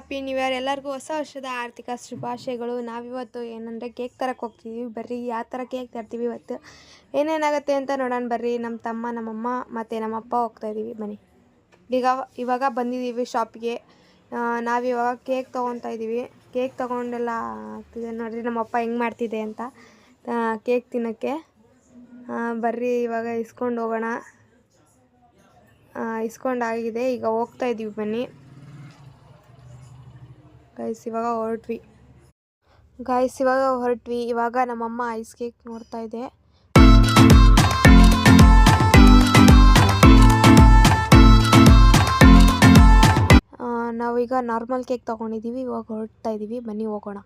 Happy new year ಎಲ್ಲರಿಗೂ ಹೊಸ ವರ್ಷದ ಆರ್ಥಿಕ ಶುಭಾಶಯಗಳು. ನಾವಿವತ್ತು ಏನಂದರೆ ಕೇಕ್ ತರಕ್ಕೆ ಹೋಗ್ತಿದ್ದೀವಿ. ಬರ್ರಿ ಯಾವ ಥರ ಕೇಕ್ ತರ್ತೀವಿ ಇವತ್ತು ಏನೇನಾಗುತ್ತೆ ಅಂತ ನೋಡೋಣ ಬರ್ರಿ. ನಮ್ಮ ತಮ್ಮ ನಮ್ಮಮ್ಮ ಮತ್ತು ನಮ್ಮಪ್ಪ ಹೋಗ್ತಾಯಿದ್ದೀವಿ. ಬನ್ನಿ ಇವಾಗ ಬಂದಿದ್ದೀವಿ ಶಾಪಿಗೆ. ನಾವಿವಾಗ ಕೇಕ್ ತೊಗೊತಾ ಇದ್ದೀವಿ. ಕೇಕ್ ತೊಗೊಂಡೆಲ್ಲ ಆಗ್ತಿದೆ ನೋಡಿರಿ ನಮ್ಮಪ್ಪ ಹೆಂಗೆ ಮಾಡ್ತಿದೆ ಅಂತ ಕೇಕ್ ತಿನ್ನೋಕ್ಕೆ. ಬರ್ರಿ ಇವಾಗ ಇಸ್ಕೊಂಡು ಹೋಗೋಣ. ಇಸ್ಕೊಂಡಾಗಿದೆ, ಈಗ ಹೋಗ್ತಾ ಇದ್ದೀವಿ. ಬನ್ನಿ ಗೈಸ್ ಇವಾಗ ಹೊರಟ್ವಿ. ಇವಾಗ ನಮ್ಮಮ್ಮ ಐಸ್ ಕೇಕ್ ನೋಡ್ತಾ ಇದೆ. ನಾವೀಗ ನಾರ್ಮಲ್ ಕೇಕ್ ತೊಗೊಂಡಿದ್ದೀವಿ. ಇವಾಗ ಹೊರಡ್ತಾ ಇದ್ದೀವಿ. ಬನ್ನಿ ಹೋಗೋಣ.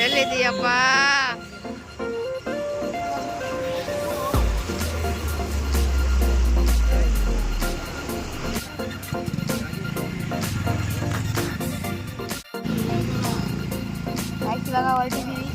ಎಲ್ಲಿದೀಯಪ್ಪ? ಇವಾಗ ಹೊರಟಿದ್ದೀವಿ.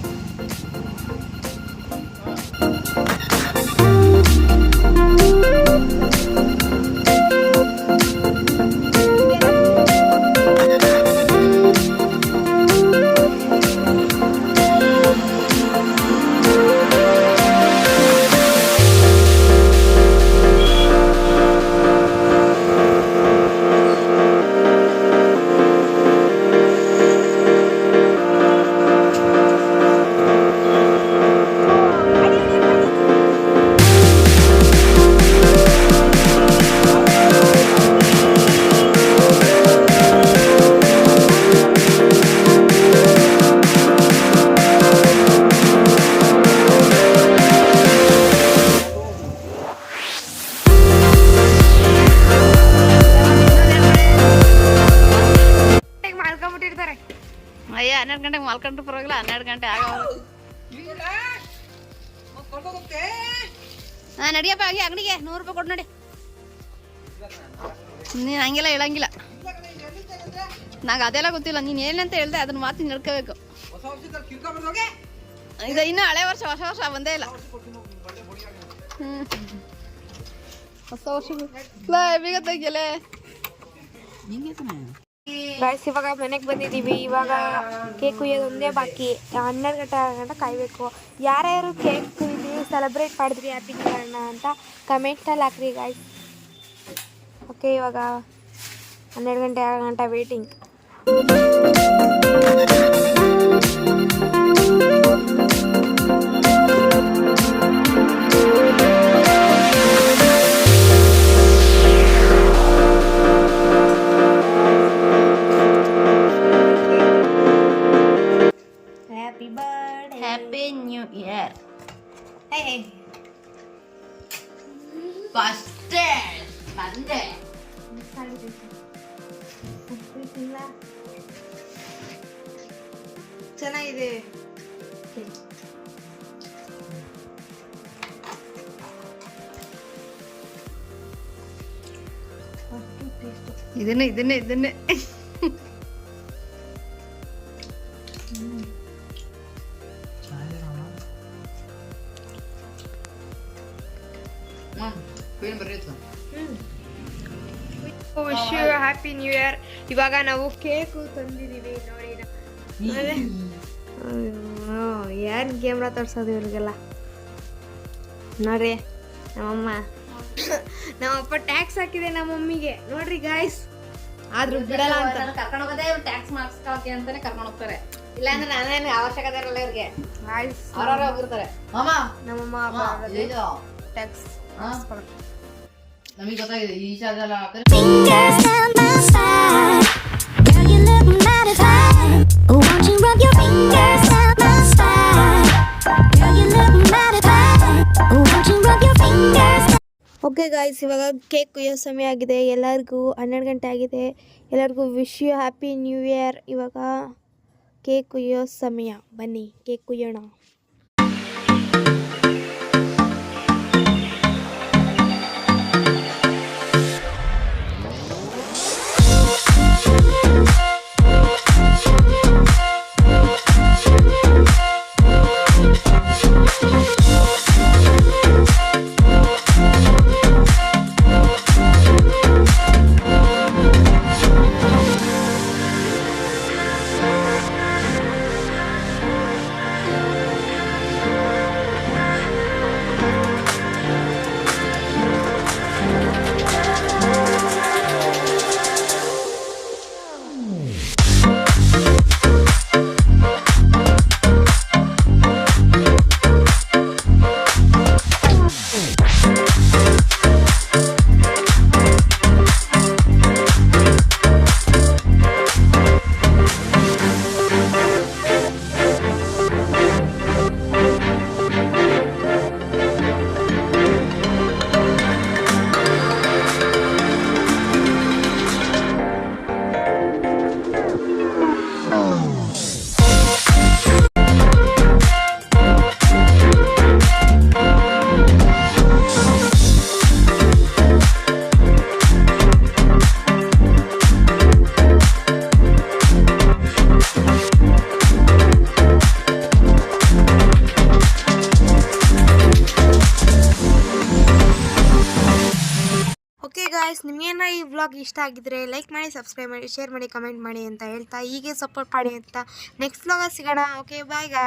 ಅಯ್ಯ 12 ಗಂಟೆಗೆ ಮಲ್ಕೊಂಡ್ರು ಪರವಾಗಿಲ್ಲ, 12 ಗಂಟೆ ನಡಿಯಪ್ಪ ಆಗಿ ಅಂಗಡಿಗೆ 100 ರೂಪಾಯಿ ಕೊಟ್ಟು ನೋಡಿ. ನೀನು ಹಂಗೆಲ್ಲ ಹೇಳಂಗಿಲ್ಲ, ನಂಗೆ ಅದೆಲ್ಲ ಗೊತ್ತಿಲ್ಲ. ನೀನು ಏನಂತ ಹೇಳ್ದೆ ಅದನ್ನ ಮಾತು ನಡ್ಕೋಬೇಕು. ಇದು ಇನ್ನೂ ಹಳೆ ವರ್ಷ, ಹೊಸ ವರ್ಷ ಬಂದೇ ಇಲ್ಲ. ಹೊಸ ವರ್ಷ ಬೀಗ ತೆಗಿಯಲೆ. ಗೈಸ್ ಇವಾಗ ಮನೆಗೆ ಬಂದಿದ್ದೀವಿ. ಇವಾಗ ಕೇಕ್ ಕುಯ್ಯೋದು ಒಂದೇ ಬಾಕಿ. 12 ಗಂಟೆ ಕಾಯಬೇಕು. ಯಾರ್ಯಾರು ಕೇಕ್ ಕುಯ್ದು ಸೆಲೆಬ್ರೇಟ್ ಮಾಡಿದ್ರಿ ಹ್ಯಾಪಿ ನ್ಯೂ ಇಯರ್ನ ಅಂತ ಕಮೆಂಟಲ್ಲಿ ಹಾಕ್ರಿ ಗೈಸ್. ಓಕೆ ಇವಾಗ 12 ಗಂಟೆ waiting. Happy New Year. Hey. Busted. Monday. ಚೆನ್ನಾಗಿದೆ. ಇದನ್ನೇ wish you happy new year. ಇವಾಗ ನಾವು ಕೇಕು ತಂದಿದ್ದೀವಿ ನೋಡಿ. ಏನು ಕ್ಯಾಮ್ರಾ ತೋರಿಸೋದು ಇವ್ರಿಗೆಲ್ಲ ನೋಡ್ರಿ. ನಮ್ಮಪ್ಪ ಟ್ಯಾಕ್ಸ್ ಹಾಕಿದೆ ನಮ್ಮ ಮಮ್ಮಿಗೆ ನೋಡ್ರಿ ಗಾಯ್ಸ್. ಆದ್ರೂ ಬಿಡಲ್ಲ ಅಂತ ಕರ್ಕೊಂಡು ಹೋಗೋದೇ ಟ್ಯಾಕ್ಸ್ ಮಾಡಿಸ್ಕೊಳಕ್ಕೆ ಅಂತಾನೆ ಕರ್ಕೊಂಡು ಹೋಗ್ತಾರೆ. ಇಲ್ಲಾಂದ್ರೆ ನಾನೇನು ಅವಶ್ಯಕತೆ ಇರಲ್ಲ ಇವ್ರಿಗೆ. ಗಾಯ್ಸ್ ಅವ್ರವ್ರೆ ಹೋಗಿರ್ತಾರೆ. ನಮ್ಮಮ್ಮ ಟ್ಯಾಕ್ಸ್ ನಮಗೆ ಗೊತ್ತಾಗಿದೆ ಈ ಚಾರ್ಜಲ್ಲ. ಓಕೆ ಗಾಯ್ಸ್ ಇವಾಗ ಕೇಕ್ ಕುಯ್ಯೋ ಸಮಯ ಆಗಿದೆ. ಎಲ್ಲರಿಗೂ 12 ಗಂಟೆ ಆಗಿದೆ. ಎಲ್ಲರಿಗೂ wish you happy new year. ಇವಾಗ ಕೇಕ್ ಕುಯ್ಯೋ ಸಮಯ. ಬನ್ನಿ ಕೇಕ್ ಕುಯ್ಯೋಣ. ಗಾಯ್ಸ್, ನಿಮಗೇನ ಈ ವ್ಲಾಗ್ ಇಷ್ಟ ಆಗಿದ್ರೆ ಲೈಕ್ ಮಾಡಿ, ಸಬ್ಸ್ಕ್ರೈಬ್ ಮಾಡಿ, ಶೇರ್ ಮಾಡಿ, ಕಮೆಂಟ್ ಮಾಡಿ ಅಂತ ಹೇಳ್ತಾ ಹೀಗೆ ಸಪೋರ್ಟ್ ಮಾಡಿ ಅಂತ ನೆಕ್ಸ್ಟ್ ವ್ಲಾಗಲ್ಲಿ ಸಿಗೋಣ. Okay, bye guys.